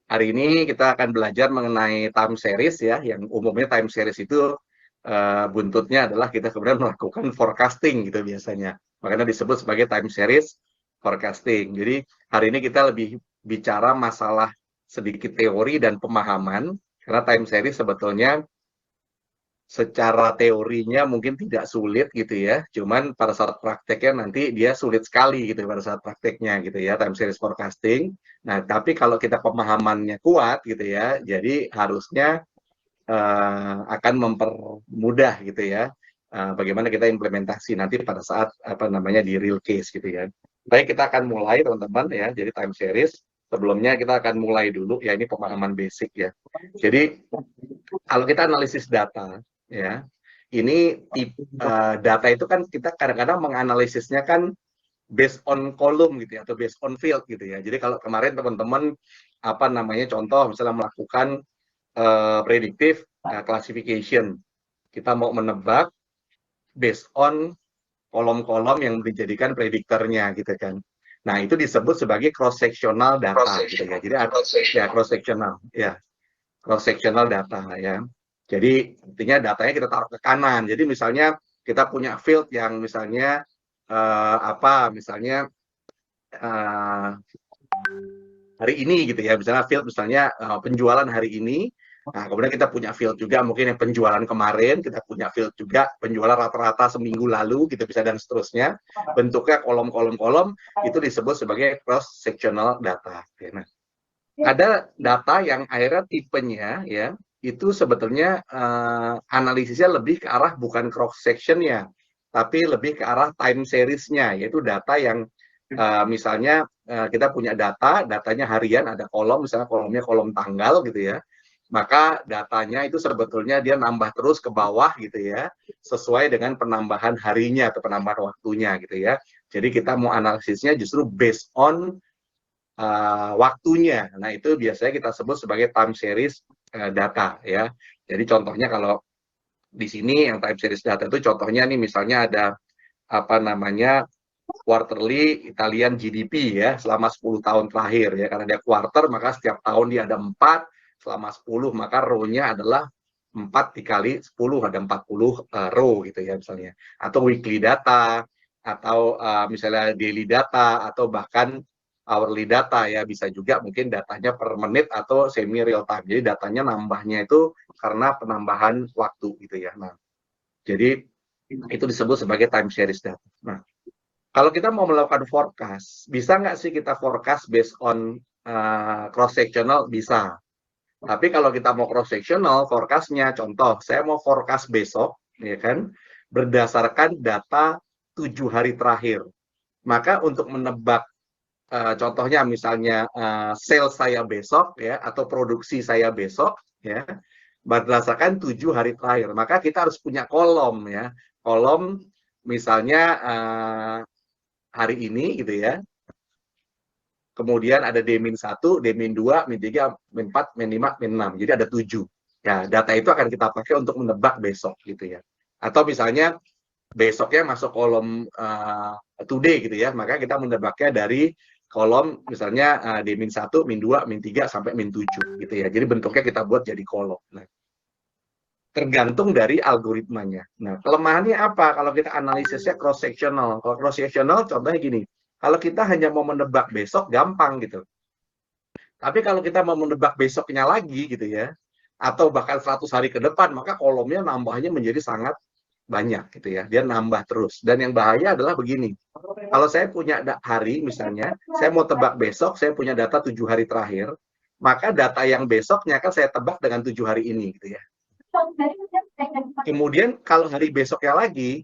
Hari ini kita akan belajar mengenai time series ya, yang umumnya time series itu buntutnya adalah kita kemudian melakukan forecasting gitu biasanya. Makanya disebut sebagai time series forecasting. Jadi hari ini kita lebih bicara masalah sedikit teori dan pemahaman, karena time series sebetulnya secara teorinya mungkin tidak sulit gitu ya, cuman pada saat prakteknya nanti dia sulit sekali gitu pada saat prakteknya gitu ya, time series forecasting. Nah, tapi kalau kita pemahamannya kuat gitu ya, jadi harusnya akan mempermudah gitu ya, bagaimana kita implementasi nanti pada saat apa namanya di real case gitu ya. Baik, kita akan mulai teman-teman ya, jadi time series. Sebelumnya kita akan mulai dulu ya, ini pemahaman basic ya. Jadi kalau kita analisis data ya, ini data itu kan kita kadang-kadang menganalisisnya kan based on column gitu ya, atau based on field gitu ya. Jadi kalau kemarin teman-teman apa namanya contoh misalnya melakukan predictive classification, kita mau menebak based on kolom-kolom yang dijadikan prediktornya gitu kan. Nah, itu disebut sebagai cross sectional data gitu ya. Jadi ya cross sectional ya, cross sectional data ya. Jadi intinya datanya kita taruh ke kanan. Jadi misalnya kita punya field yang misalnya apa misalnya hari ini gitu ya, misalnya field misalnya penjualan hari ini. Nah, kemudian kita punya field juga mungkin yang penjualan kemarin, kita punya field juga penjualan rata-rata seminggu lalu gitu bisa dan seterusnya. Bentuknya kolom-kolom-kolom itu disebut sebagai cross sectional data. Nah, ada data yang akhirnya tipenya ya itu sebetulnya analisisnya lebih ke arah bukan cross sectionnya, tapi lebih ke arah time seriesnya, yaitu data yang misalnya kita punya datanya harian, ada kolom, misalnya kolomnya kolom tanggal gitu ya, maka datanya itu sebetulnya dia nambah terus ke bawah gitu ya, sesuai dengan penambahan harinya atau penambahan waktunya gitu ya. Jadi kita mau analisisnya justru based on waktunya. Nah, itu biasanya kita sebut sebagai time series data ya. Jadi contohnya kalau di sini yang time series data itu contohnya nih misalnya ada apa namanya quarterly Italian GDP ya selama 10 tahun terakhir ya, karena dia quarter maka setiap tahun dia ada 4, selama 10 maka row-nya adalah 4 dikali 10 ada 40 row gitu ya misalnya, atau weekly data atau misalnya daily data atau bahkan hourly data ya, bisa juga mungkin datanya per menit atau semi real time. Jadi datanya nambahnya itu karena penambahan waktu gitu ya. Nah, jadi itu disebut sebagai time series data. Nah, kalau kita mau melakukan forecast, bisa nggak sih kita forecast based on cross sectional? Bisa. Tapi kalau kita mau cross sectional, forecastnya, contoh, saya mau forecast besok, ya kan, berdasarkan data 7 hari terakhir. Maka untuk menebak, contohnya misalnya sales saya besok, ya, atau produksi saya besok, ya, berdasarkan 7 hari terakhir. Maka kita harus punya kolom, ya, kolom misalnya hari ini gitu ya. Kemudian ada D-1, D-2, min-3, min-4, min-5, min-6. Jadi ada 7. Ya, data itu akan kita pakai untuk menebak besok gitu ya. Atau misalnya besoknya masuk kolom today gitu ya, maka kita menebaknya dari kolom misalnya D-1, min-2, min-3 sampai min-7 gitu ya. Jadi bentuknya kita buat jadi kolom. Nah, tergantung dari algoritmanya. Nah, kelemahannya apa? Kalau kita analisisnya cross sectional. Kalau cross sectional contohnya gini, kalau kita hanya mau menebak besok gampang gitu. Tapi kalau kita mau menebak besoknya lagi gitu ya, atau bahkan 100 hari ke depan, maka kolomnya nambahnya menjadi sangat banyak gitu ya. Dia nambah terus. Dan yang bahaya adalah begini. Kalau saya punya hari misalnya, saya mau tebak besok, saya punya data 7 hari terakhir, maka data yang besoknya kan saya tebak dengan 7 hari ini gitu ya. Kemudian kalau hari besoknya lagi,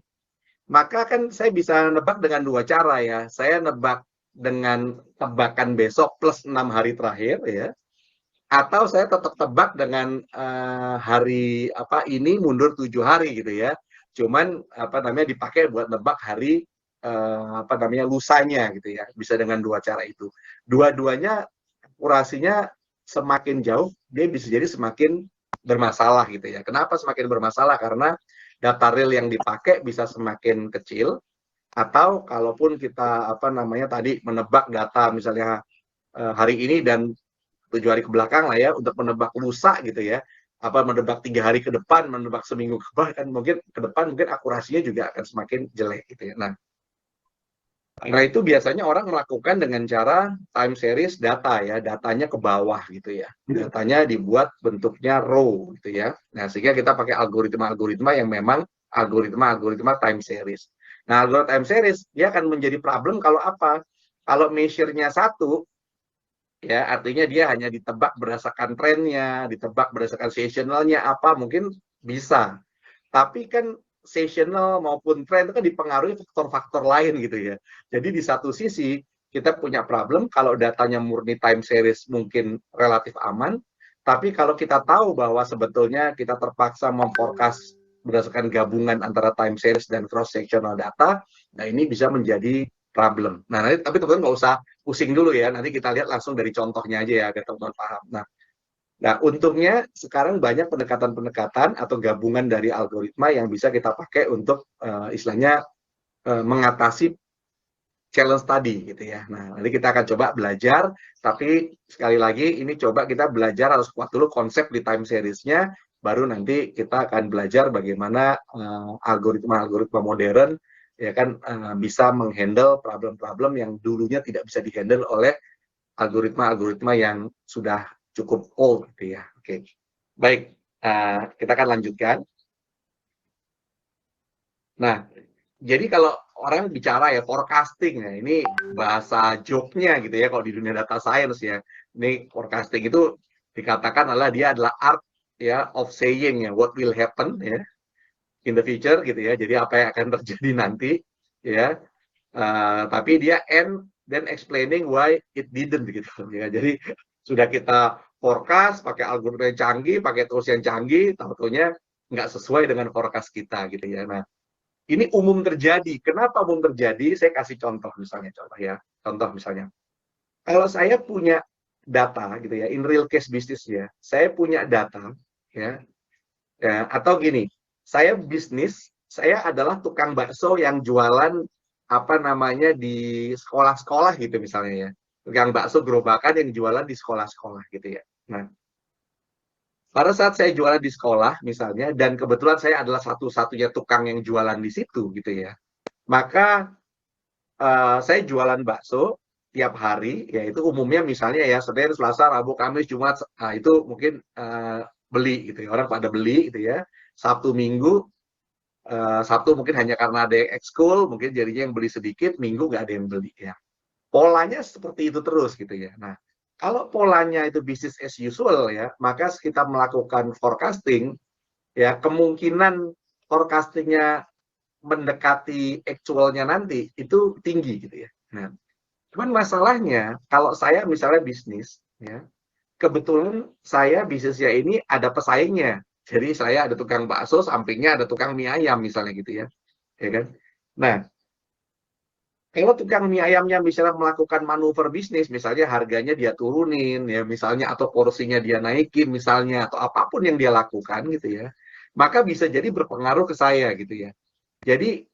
maka kan saya bisa nebak dengan 2 cara ya. Saya nebak dengan tebakan besok plus 6 hari terakhir ya. Atau saya tetap tebak dengan hari apa ini mundur 7 hari gitu ya. Cuman apa namanya dipakai buat nebak hari apa namanya lusanya gitu ya. Bisa dengan 2 cara itu. Dua-duanya akurasinya semakin jauh, dia bisa jadi semakin bermasalah gitu ya. Kenapa semakin bermasalah? Karena data real yang dipakai bisa semakin kecil, atau kalaupun kita apa namanya tadi menebak data misalnya hari ini dan 7 hari ke belakang lah ya, untuk menebak lusa gitu ya, apa menebak 3 hari ke depan, menebak seminggu ke depan, mungkin ke depan mungkin akurasinya juga akan semakin jelek gitu ya. Nah, karena itu biasanya orang melakukan dengan cara time series data ya, datanya ke bawah gitu ya. Datanya dibuat bentuknya row gitu ya. Nah, sehingga kita pakai algoritma-algoritma yang memang algoritma time series. Nah, algoritma time series dia akan menjadi problem kalau apa? Kalau measure-nya satu, ya artinya dia hanya ditebak berdasarkan trennya, ditebak berdasarkan seasonalnya apa, mungkin bisa. Tapi kan seasonal maupun tren itu kan dipengaruhi faktor-faktor lain gitu ya. Jadi di satu sisi kita punya problem kalau datanya murni time series mungkin relatif aman, tapi kalau kita tahu bahwa sebetulnya kita terpaksa memforecast berdasarkan gabungan antara time series dan cross sectional data, nah ini bisa menjadi problem. Nah, nanti, tapi teman-teman nggak usah pusing dulu ya, nanti kita lihat langsung dari contohnya aja ya, agar teman-teman paham. Nah, untungnya sekarang banyak pendekatan-pendekatan atau gabungan dari algoritma yang bisa kita pakai untuk istilahnya mengatasi challenge tadi gitu ya. Nah, nanti kita akan coba belajar, tapi sekali lagi ini coba kita belajar harus kuat dulu konsep di time series-nya, baru nanti kita akan belajar bagaimana algoritma-algoritma modern ya kan bisa menghandle problem-problem yang dulunya tidak bisa dihandle oleh algoritma-algoritma yang sudah cukup old gitu ya. Oke, baik, kita akan lanjutkan. Nah, jadi kalau orang bicara ya forecasting ya, ini bahasa joke-nya gitu ya kalau di dunia data science ya. Ini forecasting itu dikatakan adalah dia adalah art ya of saying ya what will happen ya in the future gitu ya. Jadi apa yang akan terjadi nanti ya. Tapi dia end then explaining why it didn't gitu ya. Jadi sudah kita forecast pakai algoritma yang canggih, pakai tools yang canggih, tahu-taunya nggak sesuai dengan forecast kita gitu ya. Nah, ini umum terjadi. Kenapa umum terjadi? Saya kasih contoh misalnya, contoh ya. Contoh misalnya, kalau saya punya data gitu ya, in real case bisnis ya, saya punya data ya, atau gini, saya bisnis, saya adalah tukang bakso yang jualan apa namanya di sekolah-sekolah gitu misalnya ya, tukang bakso gerobakan yang jualan di sekolah-sekolah gitu ya. Nah, pada saat saya jualan di sekolah misalnya, dan kebetulan saya adalah satu-satunya tukang yang jualan di situ gitu ya, maka saya jualan bakso tiap hari, yaitu umumnya misalnya ya Senin, Selasa, Rabu, Kamis, Jumat, itu mungkin beli gitu ya, orang pada beli gitu ya. Sabtu, Minggu, Sabtu mungkin hanya karena ada yang ekskul, mungkin jadinya yang beli sedikit, Minggu nggak ada yang beli ya. Polanya seperti itu terus gitu ya. Nah, kalau polanya itu business as usual ya, maka kita melakukan forecasting, ya kemungkinan forecastingnya mendekati actualnya nanti itu tinggi gitu ya. Nah, cuman masalahnya kalau saya misalnya bisnis ya, kebetulan saya bisnisnya ini ada pesaingnya. Jadi saya ada tukang bakso, sampingnya ada tukang mie ayam misalnya gitu ya. Ya kan? Nah, kalau tukang mie ayamnya misalnya melakukan manuver bisnis, misalnya harganya dia turunin ya misalnya atau porsinya dia naikin misalnya atau apapun yang dia lakukan gitu ya. Maka bisa jadi berpengaruh ke saya gitu ya. Jadi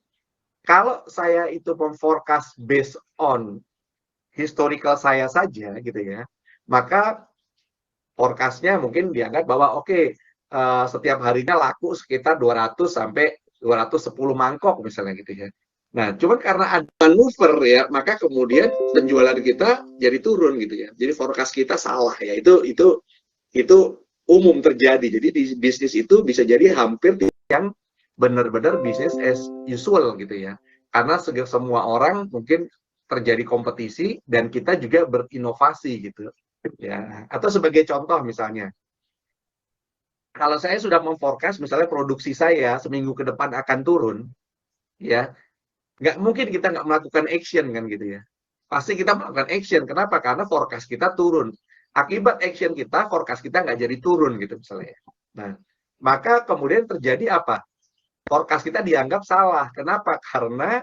kalau saya itu memforecast based on historical saya saja gitu ya, maka forecastnya mungkin dianggap bahwa oke, setiap harinya laku sekitar 200 sampai 210 mangkok misalnya gitu ya. Nah, cuman karena ada manuver ya, maka kemudian penjualan kita jadi turun gitu ya. Jadi forecast kita salah ya. Itu umum terjadi. Jadi di bisnis itu bisa jadi hampir yang benar-benar bisnis as usual gitu ya. Karena semua orang mungkin terjadi kompetisi dan kita juga berinovasi gitu ya. Atau sebagai contoh misalnya, kalau saya sudah memforecast misalnya produksi saya seminggu ke depan akan turun, ya nggak mungkin kita nggak melakukan action kan gitu ya. Pasti kita melakukan action. Kenapa? Karena forecast kita turun. Akibat action kita, forecast kita nggak jadi turun gitu misalnya. Nah, maka kemudian terjadi apa? Forecast kita dianggap salah. Kenapa? Karena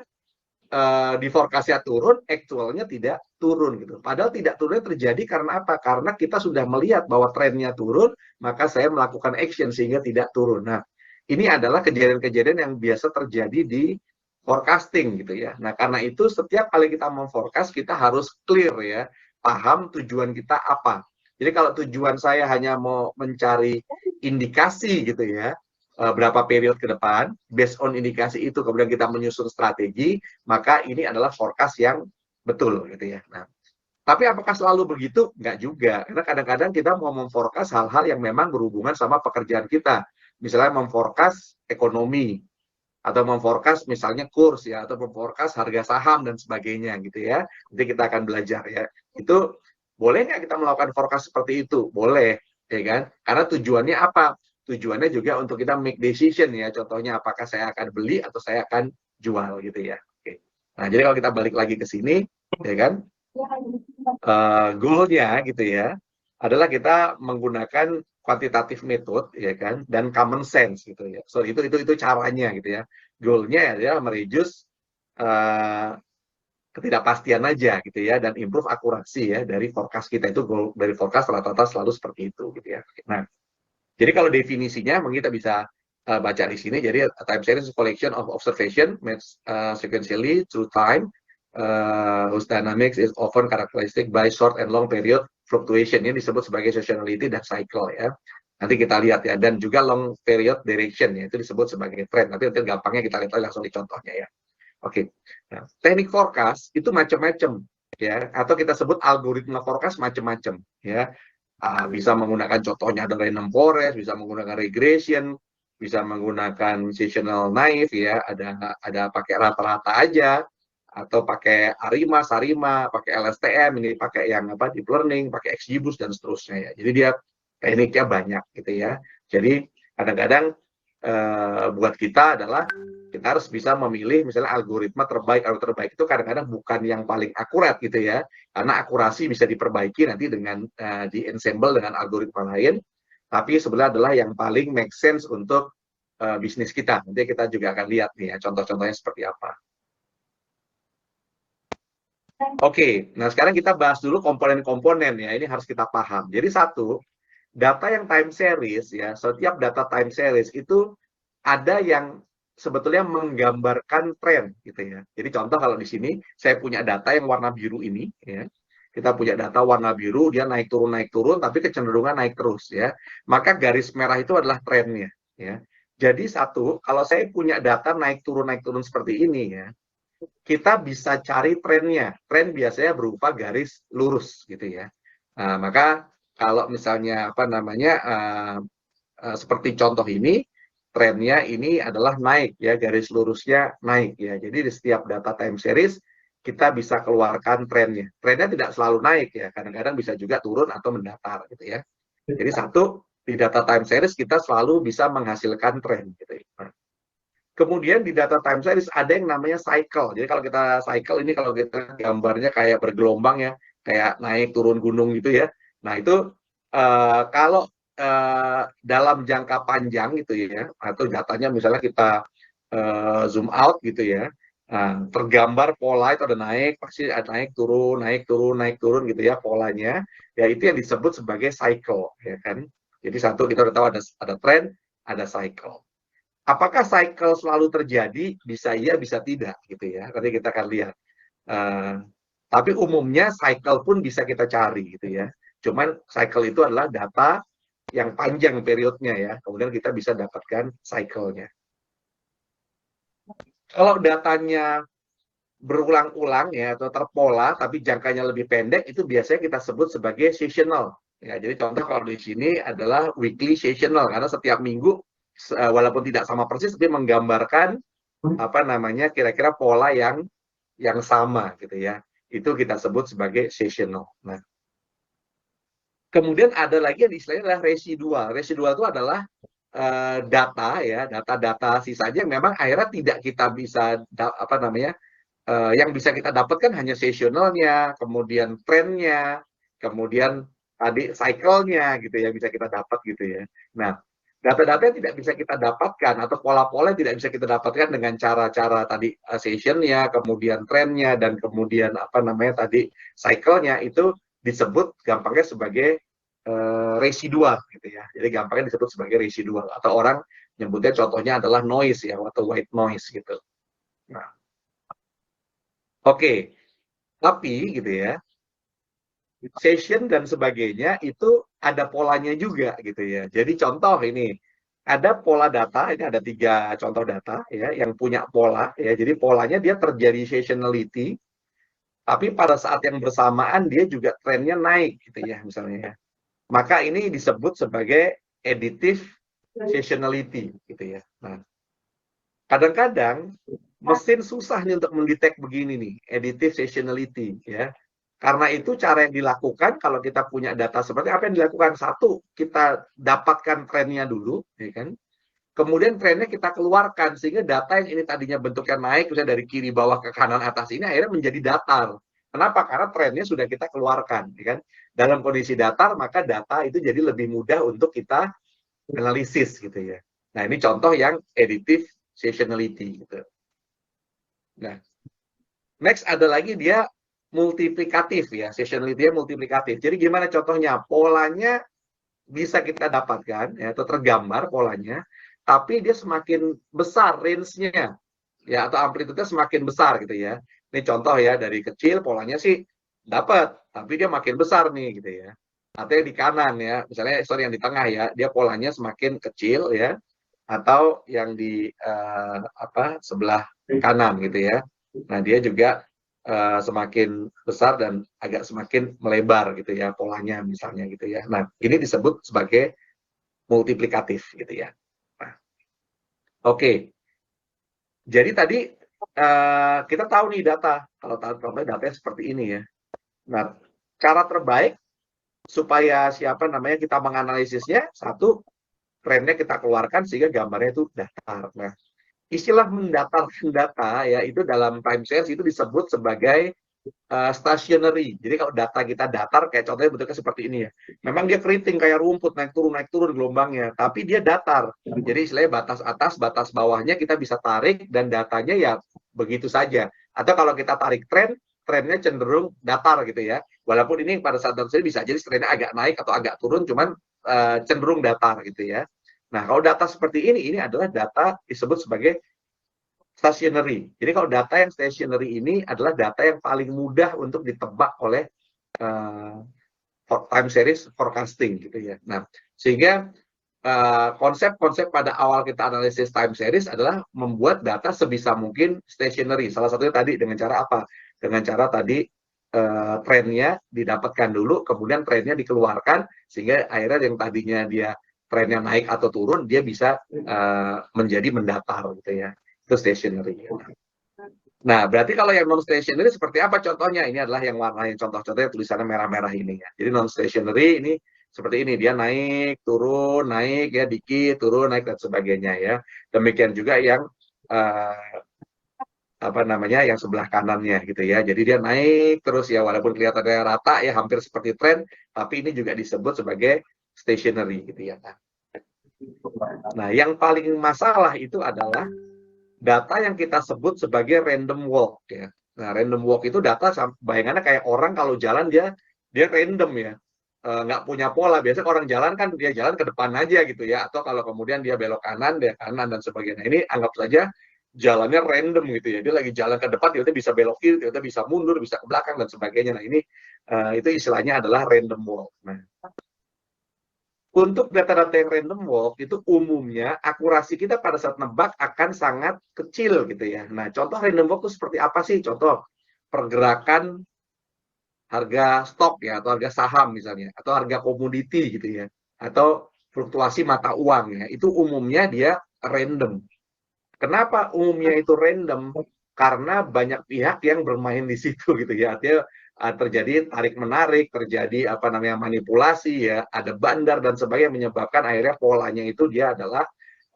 di forecast-nya turun, actualnya tidak turun gitu. Padahal tidak turunnya terjadi karena apa? Karena kita sudah melihat bahwa trennya turun, maka saya melakukan action sehingga tidak turun. Nah, ini adalah kejadian-kejadian yang biasa terjadi di forecasting gitu ya. Nah, karena itu setiap kali kita memforecast kita harus clear ya, paham tujuan kita apa. Jadi kalau tujuan saya hanya mau mencari indikasi gitu ya, berapa period ke depan, based on indikasi itu kemudian kita menyusun strategi, maka ini adalah forecast yang betul gitu ya. Nah, tapi apakah selalu begitu? Enggak juga. Karena kadang-kadang kita mau memforecast hal-hal yang memang berhubungan sama pekerjaan kita. Misalnya memforecast ekonomi, atau memforecast misalnya kurs ya, atau memforecast harga saham dan sebagainya gitu ya. Nanti kita akan belajar ya. Itu boleh nggak kita melakukan forecast seperti itu? Boleh, ya kan? Karena tujuannya apa? Tujuannya juga untuk kita make decision ya. Contohnya apakah saya akan beli atau saya akan jual gitu ya. Oke. Nah, jadi kalau kita balik lagi ke sini, ya kan? Goal-nya gitu ya, adalah kita menggunakan kuantitatif method ya kan dan common sense gitu ya. So itu caranya gitu ya. Goal-nya adalah mereduce ketidakpastian aja gitu ya dan improve akurasi ya dari forecast kita. Itu goal dari forecast rata-rata selalu seperti itu gitu ya. Nah, jadi kalau definisinya mungkin kita bisa baca di sini. Jadi time series is collection of observation made sequentially through time, whose dynamics is often characteristic by short and long period fluctuation. Ini disebut sebagai seasonality dan cycle ya. Nanti kita lihat ya. Dan juga long period direction ya, itu disebut sebagai trend. Nanti gampangnya kita lihat langsung di contohnya ya. Oke. Nah, teknik forecast itu macam-macam ya, atau kita sebut algoritma forecast macam-macam ya. Bisa menggunakan contohnya ada random forest, bisa menggunakan regression, bisa menggunakan seasonal naive ya, ada pakai rata-rata aja, atau pakai ARIMA, SARIMA, pakai LSTM, ini pakai yang apa deep learning, pakai XGBoost dan seterusnya ya. Jadi dia tekniknya banyak gitu ya. Jadi kadang-kadang buat kita adalah kita harus bisa memilih misalnya algoritma terbaik. Algoritma terbaik itu kadang-kadang bukan yang paling akurat gitu ya, karena akurasi bisa diperbaiki nanti dengan di ensemble dengan algoritma lain, tapi sebenarnya adalah yang paling make sense untuk bisnis kita. Nanti kita juga akan lihat nih ya contoh-contohnya seperti apa. Oke, nah sekarang kita bahas dulu komponen-komponen ya, ini harus kita paham. Jadi satu, data yang time series ya, setiap data time series itu ada yang sebetulnya menggambarkan tren gitu ya. Jadi contoh kalau di sini saya punya data yang warna biru ini ya. Kita punya data warna biru, dia naik turun, tapi kecenderungan naik terus ya. Maka garis merah itu adalah trennya ya. Jadi satu, kalau saya punya data naik turun seperti ini ya, kita bisa cari trennya. Tren biasanya berupa garis lurus gitu ya. Nah, maka kalau misalnya apa namanya seperti contoh ini, trennya ini adalah naik ya, garis lurusnya naik ya. Jadi di setiap data time series kita bisa keluarkan trennya. Trennya tidak selalu naik ya, kadang-kadang bisa juga turun atau mendatar gitu ya. Jadi satu, di data time series kita selalu bisa menghasilkan tren gitu ya. Kemudian di data time series ada yang namanya cycle. Jadi kalau kita cycle ini kalau kita gambarnya kayak bergelombang ya, kayak naik turun gunung gitu ya. Nah itu kalau dalam jangka panjang gitu ya, atau datanya misalnya kita zoom out gitu ya, nah, tergambar pola itu ada naik, pasti ada naik turun gitu ya polanya. Ya itu yang disebut sebagai cycle ya kan. Jadi satu kita udah tahu ada trend, ada cycle. Apakah cycle selalu terjadi? Bisa iya, bisa tidak, gitu ya. Nanti kita akan lihat. Tapi umumnya cycle pun bisa kita cari, gitu ya. Cuman cycle itu adalah data yang panjang periodnya ya. Kemudian kita bisa dapatkan cycle-nya. Kalau datanya berulang-ulang ya atau terpola, tapi jangkanya lebih pendek, itu biasanya kita sebut sebagai seasonal. Ya, jadi contoh kalau di sini adalah weekly seasonal karena setiap minggu walaupun tidak sama persis tapi menggambarkan apa namanya kira-kira pola yang sama gitu ya. Itu kita sebut sebagai seasonal. Nah, kemudian ada lagi yang istilahnya adalah residual. Residual itu adalah data ya, data-data sisanya yang memang akhirnya tidak kita bisa apa namanya yang bisa kita dapatkan hanya seasonalnya, kemudian trennya, kemudian tadi cycle-nya gitu ya bisa kita dapat gitu ya. Nah, data-data yang tidak bisa kita dapatkan atau pola-pola yang tidak bisa kita dapatkan dengan cara-cara tadi sessionnya, kemudian trennya dan kemudian apa namanya tadi cycle-nya itu disebut gampangnya sebagai residual gitu ya. Jadi gampangnya disebut sebagai residual atau orang nyebutnya contohnya adalah noise ya atau white noise gitu. Nah, oke, tapi gitu ya, session dan sebagainya itu ada polanya juga gitu ya. Jadi contoh ini ada pola data, ini ada 3 contoh data ya yang punya pola ya. Jadi polanya dia terjadi seasonality, tapi pada saat yang bersamaan dia juga trennya naik gitu ya misalnya ya. Maka ini disebut sebagai additive seasonality gitu ya. Nah, kadang-kadang mesin susah nih untuk mendetek begini nih, additive seasonality ya. Karena itu cara yang dilakukan kalau kita punya data seperti apa yang dilakukan? Satu, kita dapatkan trennya dulu, ya kan? Kemudian trennya kita keluarkan sehingga data yang ini tadinya bentuknya naik, misalnya dari kiri bawah ke kanan atas ini akhirnya menjadi datar. Kenapa? Karena trennya sudah kita keluarkan, ya kan? Dalam kondisi datar maka data itu jadi lebih mudah untuk kita analisis gitu ya. Nah ini contoh yang additive seasonality gitu. Nah, next ada lagi dia multiplikatif ya, seasonality-nya multiplikatif. Jadi gimana contohnya? Polanya bisa kita dapatkan ya, atau tergambar polanya, tapi dia semakin besar range-nya ya atau amplitude-nya semakin besar gitu ya. Ini contoh ya dari kecil polanya sih dapat, tapi dia makin besar nih gitu ya. Atau yang di kanan ya, misalnya sorry yang di tengah ya, dia polanya semakin kecil ya, atau yang di sebelah kanan gitu ya. Nah dia juga semakin besar dan agak semakin melebar gitu ya polanya misalnya gitu ya. Nah ini disebut sebagai multiplikatif gitu ya. Nah, oke. Jadi tadi kita tahu nih data. Kalau tahu datanya seperti ini ya. Nah cara terbaik supaya siapa namanya kita menganalisisnya satu trennya kita keluarkan sehingga gambarnya itu datar. Nah istilah mendatarkan data ya itu dalam time series itu disebut sebagai stationary. Jadi kalau data kita datar kayak contohnya bentuknya seperti ini ya. Memang dia keriting kayak rumput naik turun gelombangnya, tapi dia datar. Jadi istilahnya batas atas, batas bawahnya kita bisa tarik dan datanya ya begitu saja. Atau kalau kita tarik tren, trennya cenderung datar gitu ya. Walaupun ini pada saat tertentu bisa jadi trennya agak naik atau agak turun, cuman cenderung datar gitu ya. Nah, kalau data seperti ini adalah data disebut sebagai stationary. Jadi kalau data yang stationary ini adalah data yang paling mudah untuk ditebak oleh uh, time series forecasting gitu ya. Nah, sehingga konsep-konsep pada awal kita analisis time series adalah membuat data sebisa mungkin stationary. Salah satunya tadi dengan cara apa? Dengan cara tadi trennya didapatkan dulu, kemudian trennya dikeluarkan sehingga akhirnya yang tadinya dia trennya naik atau turun dia bisa menjadi mendatar gitu ya. Itu stationary. Nah, berarti kalau yang non stationary seperti apa contohnya? Ini adalah yang warna yang contoh-contohnya tulisannya merah-merah ini ya. Jadi non stationary ini seperti ini, dia naik ya, dikit, turun, naik dan sebagainya ya. Demikian juga yang yang sebelah kanannya gitu ya. Jadi dia naik terus ya, walaupun kelihatannya rata ya, hampir seperti tren, tapi ini juga disebut sebagai stationary gitu ya. Nah, yang paling masalah itu adalah data yang kita sebut sebagai random walk ya. Nah, random walk itu data bayangannya kayak orang kalau jalan dia random ya. Nggak punya pola. Biasanya orang jalan kan dia jalan ke depan aja gitu ya. Atau kalau kemudian dia belok kanan, dia kanan dan sebagainya. Ini anggap saja jalannya random gitu ya. Dia lagi jalan ke depan, tiba-tiba bisa belok kiri, tiba-tiba bisa mundur, bisa ke belakang dan sebagainya. Nah, ini itu istilahnya adalah random walk. Nah, untuk data-data yang random walk itu umumnya akurasi kita pada saat nebak akan sangat kecil gitu ya. Nah, contoh random walk itu seperti apa sih? Contoh pergerakan harga stok ya atau harga saham misalnya atau harga komoditi gitu ya atau fluktuasi mata uang ya. Itu umumnya dia random. Kenapa umumnya itu random? Karena banyak pihak yang bermain di situ gitu ya. Artinya terjadi tarik menarik, terjadi manipulasi ya, ada bandar dan sebagainya menyebabkan akhirnya polanya itu dia adalah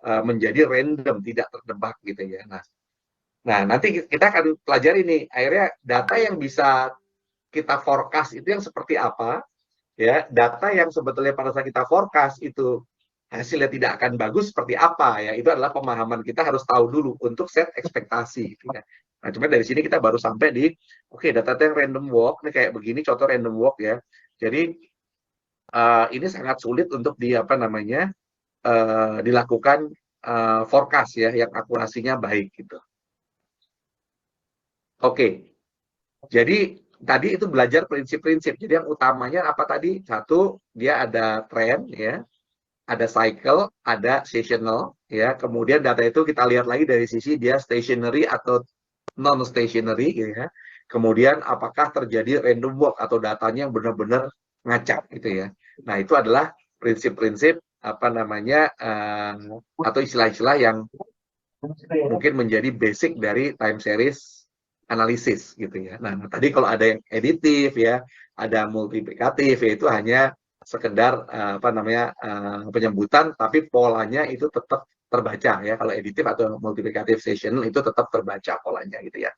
menjadi random, tidak tertebak gitu ya. Nah, nanti kita akan pelajari nih akhirnya data yang bisa kita forecast itu yang seperti apa ya, data yang sebetulnya pada saat kita forecast itu hasilnya tidak akan bagus seperti apa ya, itu adalah pemahaman kita harus tahu dulu untuk set ekspektasi gitu ya. Nah, cuma dari sini kita baru sampai di data yang random walk, ini kayak begini contoh random walk ya. Jadi ini sangat sulit untuk dilakukan forecast ya yang akurasinya baik gitu. Jadi tadi itu belajar prinsip-prinsip. Jadi yang utamanya apa tadi? Satu, dia ada tren, ya, ada cycle, ada seasonal, ya. Kemudian data itu kita lihat lagi dari sisi dia stationary atau non stationary, gitu ya. Kemudian apakah terjadi random walk atau datanya yang benar-benar ngacak, gitu ya. Nah, itu adalah prinsip-prinsip apa namanya atau istilah-istilah yang mungkin menjadi basic dari time series analisis, gitu ya. Nah, tadi kalau ada yang editif, ya, ada multiplikatif, ya, itu hanya sekedar apa namanya penyebutan, tapi polanya itu tetap terbaca, ya. Kalau editif atau multiplikatif session itu tetap terbaca polanya, gitu ya.